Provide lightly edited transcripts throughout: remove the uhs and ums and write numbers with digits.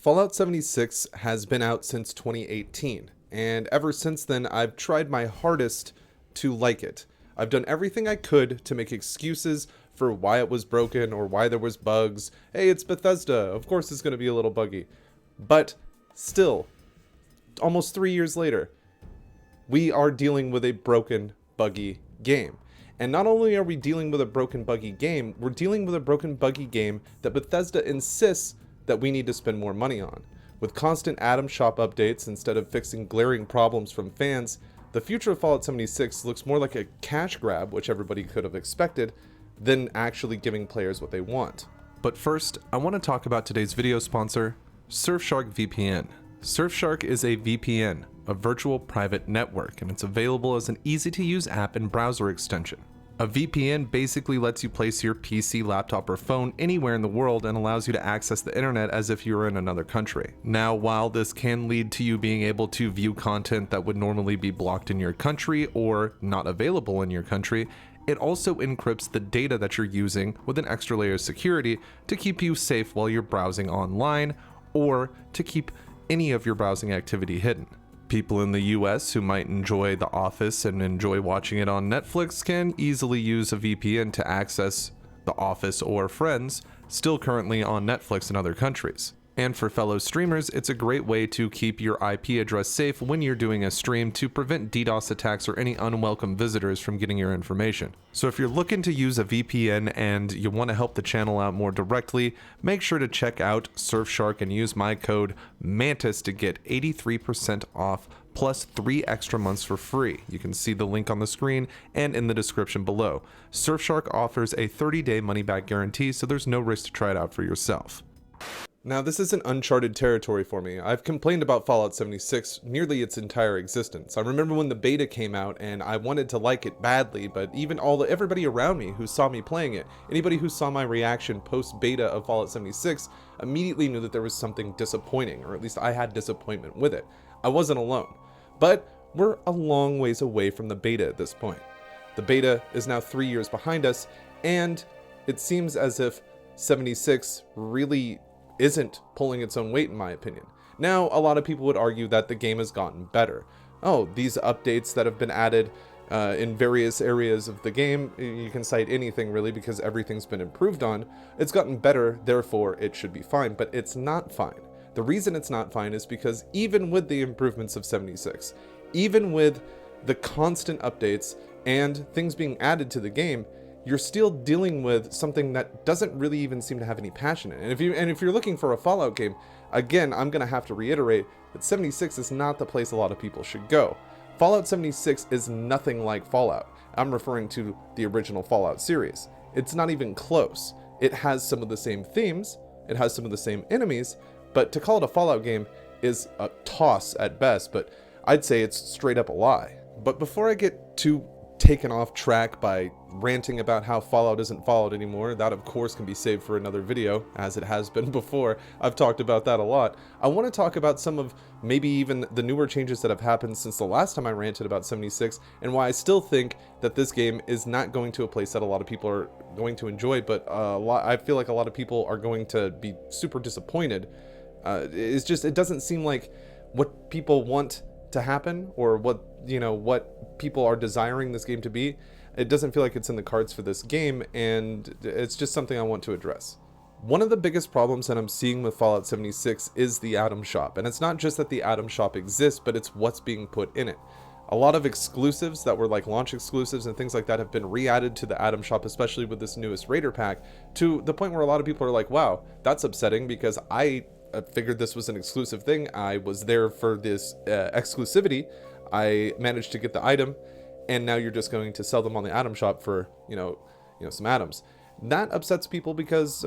Fallout 76 has been out since 2018, and ever since then I've tried my hardest to like it. I've done everything I could to make excuses for why it was broken or why there was bugs. Hey, it's Bethesda, of course it's going to be a little buggy. But still, almost 3 years later, we are dealing with a broken, buggy game. And not only are we dealing with a broken, buggy game, we're dealing with a broken, buggy game that Bethesda insists that we need to spend more money on. With constant Atom Shop updates instead of fixing glaring problems from fans, the future of Fallout 76 looks more like a cash grab, which everybody could have expected, than actually giving players what they want. But first, I want to talk about today's video sponsor, Surfshark VPN. Surfshark is a VPN, a virtual private network, and it's available as an easy-to-use app and browser extension. A VPN basically lets you place your PC, laptop, or phone anywhere in the world and allows you to access the internet as if you were in another country. Now, while this can lead to you being able to view content that would normally be blocked in your country or not available in your country, it also encrypts the data that you're using with an extra layer of security to keep you safe while you're browsing online or to keep any of your browsing activity hidden. People in the US who might enjoy The Office and enjoy watching it on Netflix can easily use a VPN to access The Office or Friends, still currently on Netflix in other countries. And for fellow streamers, it's a great way to keep your IP address safe when you're doing a stream to prevent DDoS attacks or any unwelcome visitors from getting your information. So if you're looking to use a VPN and you want to help the channel out more directly, make sure to check out Surfshark and use my code MANTIS to get 83% off plus 3 extra months for free. You can see the link on the screen and in the description below. Surfshark offers a 30-day money-back guarantee, so there's no risk to try it out for yourself. Now, this is an uncharted territory for me. I've complained about Fallout 76 nearly its entire existence. I remember when the beta came out and I wanted to like it badly, but even everybody around me who saw me playing it, anybody who saw my reaction post-beta of Fallout 76, immediately knew that there was something disappointing, or at least I had disappointment with it. I wasn't alone. But we're a long ways away from the beta at this point. The beta is now 3 years behind us, and it seems as if 76 really isn't pulling its own weight, in my opinion. Now, a lot of people would argue that the game has gotten better. Oh, these updates that have been added in various areas of the game, you can cite anything really because everything's been improved on. It's gotten better, therefore it should be fine, but it's not fine. The reason it's not fine is because even with the improvements of 76, even with the constant updates and things being added to the game, you're still dealing with something that doesn't really even seem to have any passion in it. And if you're looking for a Fallout game, again, I'm going to have to reiterate that 76 is not the place a lot of people should go. Fallout 76 is nothing like Fallout. I'm referring to the original Fallout series. It's not even close. It has some of the same themes, it has some of the same enemies, but to call it a Fallout game is a toss at best, but I'd say it's straight up a lie. But before I get too taken off track by ranting about how Fallout isn't Fallout anymore, that of course can be saved for another video, as it has been before. I've talked about that a lot. I want to talk about some of maybe even the newer changes that have happened since the last time I ranted about 76, and why I still think that this game is not going to a place that a lot of people are going to enjoy, but I feel like a lot of people are going to be super disappointed. It doesn't seem like what people want to happen, or what people are desiring this game to be. It doesn't feel like it's in the cards for this game, and it's just something I want to address. One of the biggest problems that I'm seeing with Fallout 76 is the Atom Shop, and it's not just that the Atom Shop exists, but it's what's being put in it. A lot of exclusives that were like launch exclusives and things like that have been re-added to the Atom Shop, especially with this newest Raider pack, to the point where a lot of people are like, wow, that's upsetting because I figured this was an exclusive thing. I was there for this exclusivity. I managed to get the item, and now you're just going to sell them on the Atom Shop for, some atoms. That upsets people because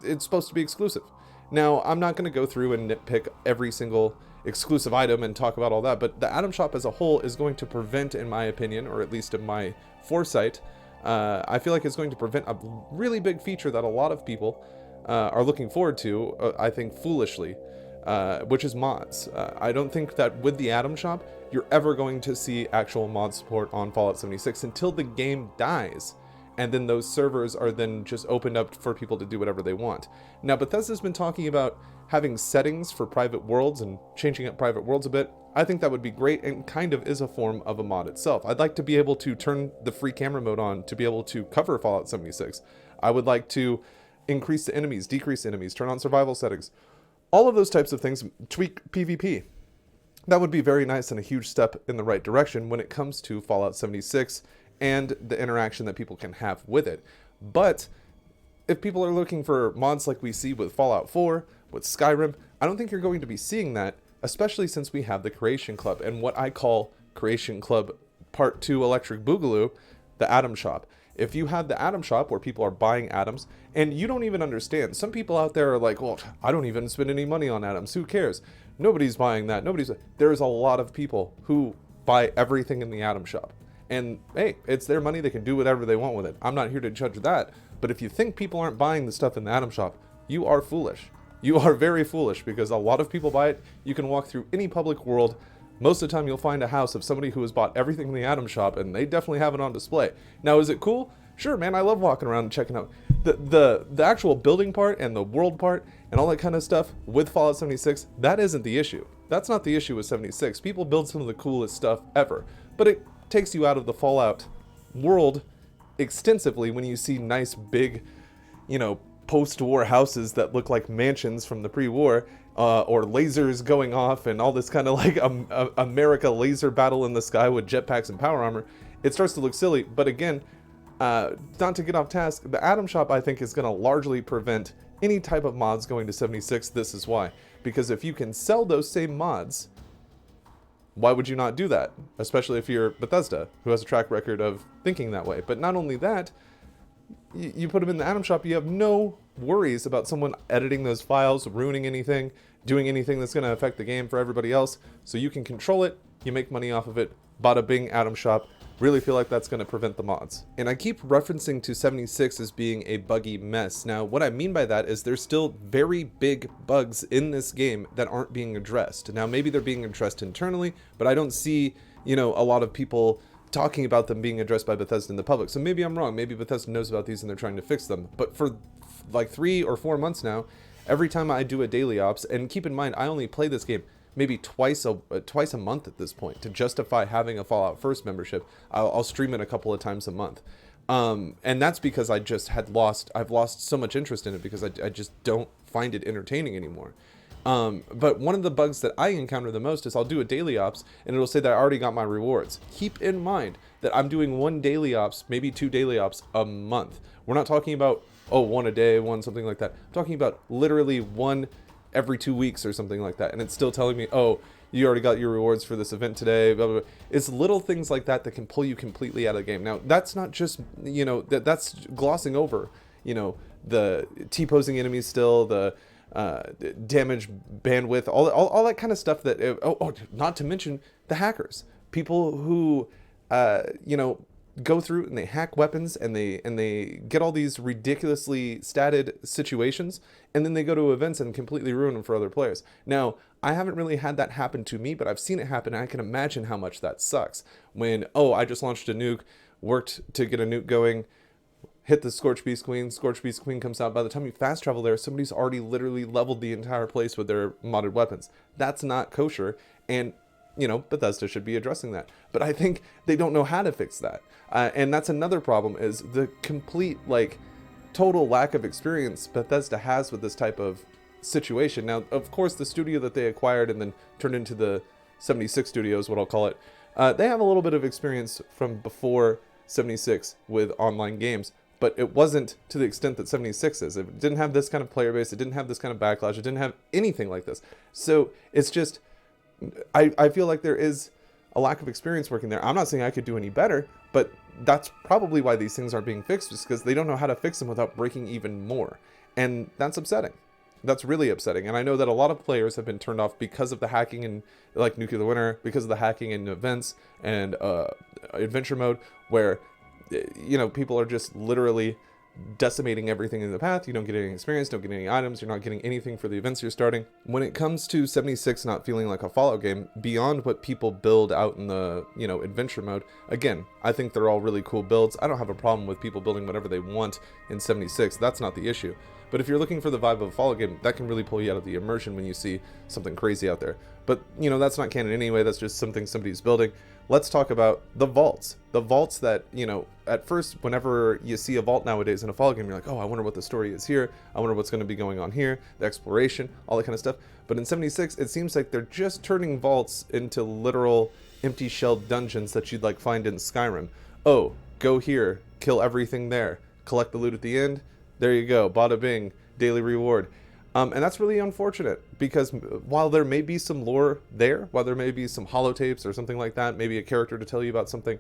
it's supposed to be exclusive. Now, I'm not going to go through and nitpick every single exclusive item and talk about all that, but the Atom Shop as a whole is going to prevent, in my opinion, or at least in my foresight, I feel like it's going to prevent a really big feature that a lot of people are looking forward to, I think foolishly, which is mods. I don't think that with the Atom Shop, you're ever going to see actual mod support on Fallout 76 until the game dies. and then those servers are then just opened up for people to do whatever they want. Now, Bethesda's been talking about having settings for private worlds and changing up private worlds a bit. I think that would be great, and kind of is a form of a mod itself. I'd like to be able to turn the free camera mode on to be able to cover Fallout 76. I would like to increase the enemies, decrease enemies, turn on survival settings. All of those types of things, tweak PvP. That would be very nice and a huge step in the right direction when it comes to Fallout 76 and the interaction that people can have with it. But if people are looking for mods like we see with Fallout 4, with Skyrim, I don't think you're going to be seeing that, especially since we have the Creation Club and what I call Creation Club Part 2 Electric Boogaloo, the Atom Shop. If you have the Atom Shop where people are buying atoms, and you don't even understand, some people out there are like, well, I don't even spend any money on atoms, who cares? Nobody's buying that, there's a lot of people who buy everything in the Atom Shop. And hey, it's their money, they can do whatever they want with it. I'm not here to judge that, but if you think people aren't buying the stuff in the Atom Shop, you are foolish. You are very foolish, because a lot of people buy it. You can walk through any public world. Most of the time you'll find a house of somebody who has bought everything in the Atom Shop, and they definitely have it on display. Now, is it cool? Sure, man, I love walking around and checking out the actual building part and the world part and all that kind of stuff with Fallout 76. That isn't the issue. That's not the issue with 76. People build some of the coolest stuff ever, but it takes you out of the Fallout world extensively when you see nice big, post-war houses that look like mansions from the pre-war, or lasers going off and all this kind of like America laser battle in the sky with jetpacks and power armor. It starts to look silly, but again, not to get off task, the Atom Shop I think is going to largely prevent any type of mods going to 76. This is why. Because if you can sell those same mods, why would you not do that? Especially if you're Bethesda, who has a track record of thinking that way. But not only that, you put them in the Atom Shop, you have no worries about someone editing those files, ruining anything, doing anything that's going to affect the game for everybody else. So you can control it, you make money off of it, bada bing, Atom Shop. Really feel like that's going to prevent the mods. And I keep referencing to 76 as being a buggy mess. Now, what I mean by that is there's still very big bugs in this game that aren't being addressed. Now, maybe they're being addressed internally, but I don't see, a lot of people talking about them being addressed by Bethesda in the public. So maybe I'm wrong. Maybe Bethesda knows about these and they're trying to fix them. But for like 3 or 4 months now, every time I do a daily ops, and keep in mind, I only play this game maybe twice a month at this point to justify having a Fallout First membership. I'll stream it a couple of times a month. And that's because I've lost so much interest in it because I just don't find it entertaining anymore. But one of the bugs that I encounter the most is I'll do a daily ops and it'll say that I already got my rewards. Keep in mind that I'm doing 1 daily ops, maybe 2 daily ops a month. We're not talking about, 1 a day, 1 something like that. I'm talking about literally 1 every 2 weeks or something like that. And it's still telling me, you already got your rewards for this event today, blah, blah, blah. It's little things like that that can pull you completely out of the game. Now, that's not just, that's glossing over, the T-posing enemies still, the damage bandwidth, all that kind of stuff that, not to mention the hackers. People who, go through and they hack weapons and they get all these ridiculously statted situations, and then they go to events and completely ruin them for other players. Now, I haven't really had that happen to me, but I've seen it happen, and I can imagine how much that sucks. When, I just launched a nuke, worked to get a nuke going, hit the Scorch Beast Queen comes out. By the time you fast travel there, somebody's already literally leveled the entire place with their modded weapons. That's not kosher, and Bethesda should be addressing that. But I think they don't know how to fix that. And that's another problem, is the complete, total lack of experience Bethesda has with this type of situation. Now, of course, the studio that they acquired and then turned into the 76 Studios, what I'll call it, they have a little bit of experience from before 76 with online games. But it wasn't to the extent that 76 is. It didn't have this kind of player base. It didn't have this kind of backlash. It didn't have anything like this. So it's just, I feel like there is a lack of experience working there. I'm not saying I could do any better, but that's probably why these things aren't being fixed, just because they don't know how to fix them without breaking even more. And that's upsetting. That's really upsetting. And I know that a lot of players have been turned off because of the hacking in like Nuclear Winter, because of the hacking in events and adventure mode, where people are just literally decimating everything in the path. You don't get any experience, don't get any items, you're not getting anything for the events you're starting. When it comes to 76 not feeling like a Fallout game, beyond what people build out in the, you know, adventure mode, again, I think they're all really cool builds. I don't have a problem with people building whatever they want in 76. That's not the issue. But if you're looking for the vibe of a Fallout game, that can really pull you out of the immersion when you see something crazy out there. But, you know, that's not canon anyway. That's just something somebody's building. Let's talk about the vaults. The vaults that, you know, at first, whenever you see a vault nowadays in a Fallout game, you're like, oh, I wonder what the story is here. I wonder what's going to be going on here, the exploration, all that kind of stuff. But in 76, it seems like they're just turning vaults into literal empty shelled dungeons that you'd like find in Skyrim. Oh, go here, kill everything there, collect the loot at the end. There you go, bada bing, daily reward. And that's really unfortunate, because while there may be some lore there, while there may be some holotapes or something like that, maybe a character to tell you about something,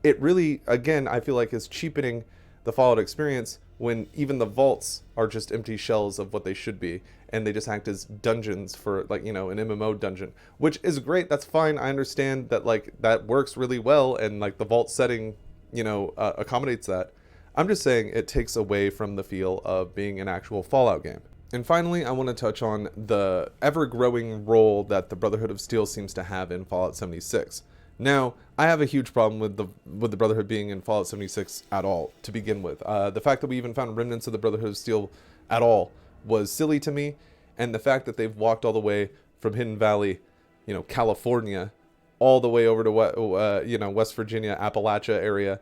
it really, again, I feel like is cheapening the Fallout experience when even the vaults are just empty shells of what they should be, and they just act as dungeons for, like, you know, an MMO dungeon, which is great. That's fine. I understand that, like, that works really well, and, like, the vault setting, you know, accommodates that. I'm just saying it takes away from the feel of being an actual Fallout game. And finally, I want to touch on the ever-growing role that the Brotherhood of Steel seems to have in Fallout 76. Now, I have a huge problem with the Brotherhood being in Fallout 76 at all, to begin with. The fact that we even found remnants of the Brotherhood of Steel at all was silly to me, and the fact that they've walked all the way from Hidden Valley, you know, California, all the way over to, you know, West Virginia, Appalachia area,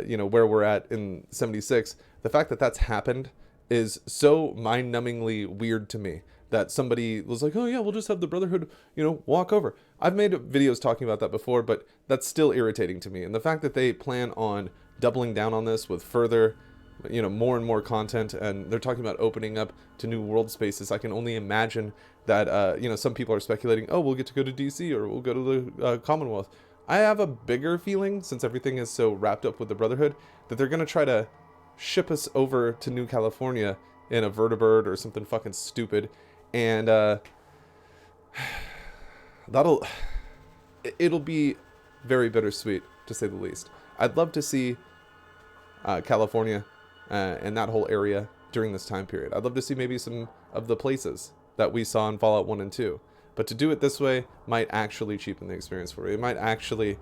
you know, where we're at in 76, the fact that that's happened is so mind-numbingly weird to me, that somebody was like, oh yeah, we'll just have the Brotherhood, you know, walk over. I've made videos talking about that before, but that's still irritating to me. And the fact that they plan on doubling down on this with further, you know, more and more content, and they're talking about opening up to new world spaces, I can only imagine that, you know, some people are speculating, oh, we'll get to go to DC, or we'll go to the Commonwealth. I have a bigger feeling, since everything is so wrapped up with the Brotherhood, that they're going to try to ship us over to New California in a vertibird or something fucking stupid, and it'll be very bittersweet, to say the least. I'd love to see California and that whole area during this time period. I'd love to see maybe some of the places that we saw in Fallout 1 and 2. But to do it this way might actually cheapen the experience for you. It might actually,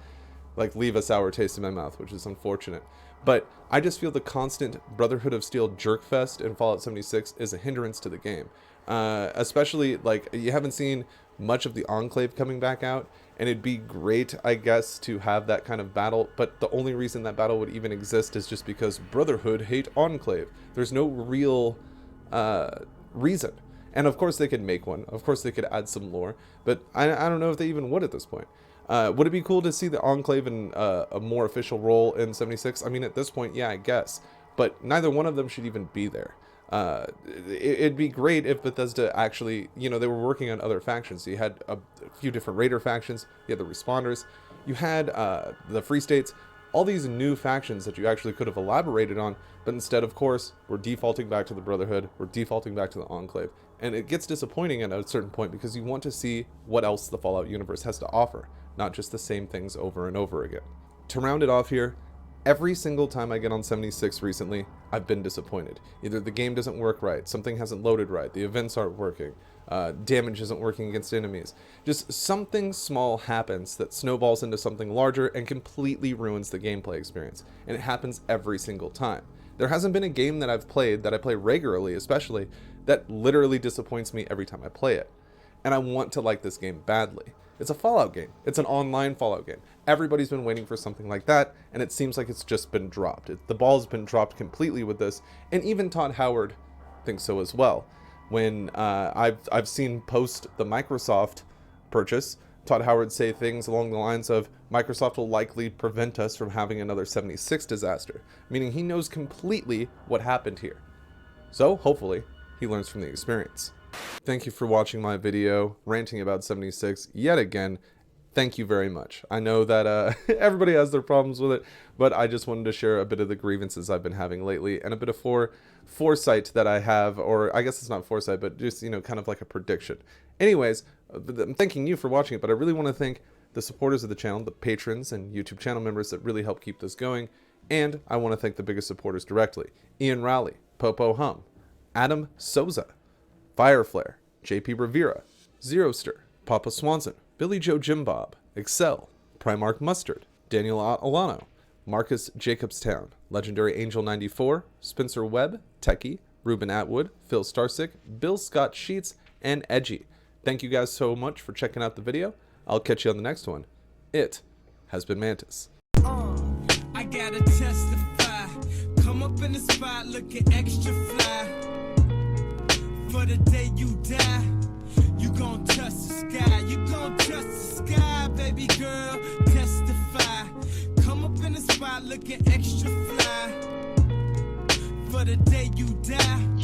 like, leave a sour taste in my mouth, which is unfortunate. But I just feel the constant Brotherhood of Steel jerkfest in Fallout 76 is a hindrance to the game. Especially, like, you haven't seen much of the Enclave coming back out, and it'd be great, I guess, to have that kind of battle, but the only reason that battle would even exist is just because Brotherhood hate Enclave. There's no real reason. And of course they could make one. Of course they could add some lore, but I don't know if they even would at this point. Would it be cool to see the Enclave in a more official role in 76? I mean, at this point, yeah, I guess. But neither one of them should even be there. It'd be great if Bethesda actually, you know, they were working on other factions. You had a few different Raider factions. You had the Responders. You had the Free States. All these new factions that you actually could have elaborated on. But instead, of course, we're defaulting back to the Brotherhood. We're defaulting back to the Enclave. And it gets disappointing at a certain point because you want to see what else the Fallout universe has to offer, not just the same things over and over again. To round it off here, every single time I get on 76 recently, I've been disappointed. Either the game doesn't work right, something hasn't loaded right, the events aren't working, damage isn't working against enemies. Just something small happens that snowballs into something larger and completely ruins the gameplay experience. And it happens every single time. There hasn't been a game that I've played, that I play regularly especially, that literally disappoints me every time I play it. And I want to like this game badly. It's a Fallout game. It's an online Fallout game. Everybody's been waiting for something like that, and it seems like it's just been dropped. The ball's been dropped completely with this, and even Todd Howard thinks so as well. When I've seen post the Microsoft purchase, Todd Howard say things along the lines of, Microsoft will likely prevent us from having another 76 disaster, meaning he knows completely what happened here. So, hopefully, he learns from the experience. Thank you for watching my video, ranting about 76 yet again. Thank you very much. I know that everybody has their problems with it, but I just wanted to share a bit of the grievances I've been having lately, and a bit of foresight that I have, or I guess it's not foresight, but just, you know, kind of like a prediction. Anyways, I'm thanking you for watching it, but I really want to thank the supporters of the channel, the patrons and YouTube channel members that really help keep this going. And I want to thank the biggest supporters directly: Ian Rowley, Popo Hum, Adam Souza, Fireflare, JP Rivera, Zeroster, Papa Swanson, Billy Joe Jimbob, Excel, Primark Mustard, Daniel Alano, Marcus Jacobstown, Legendary Angel 94, Spencer Webb, Techie, Ruben Atwood, Phil Starsick, Bill Scott Sheets, and Edgy. Thank you guys so much for checking out the video. I'll catch you on the next one. It has been Mantis. I gotta testify. Come up in the spot looking extra fly. For the day you die, you gon' touch the sky. You gon' touch the sky, baby girl. Testify. Come up in the spot looking extra fly. For the day you die.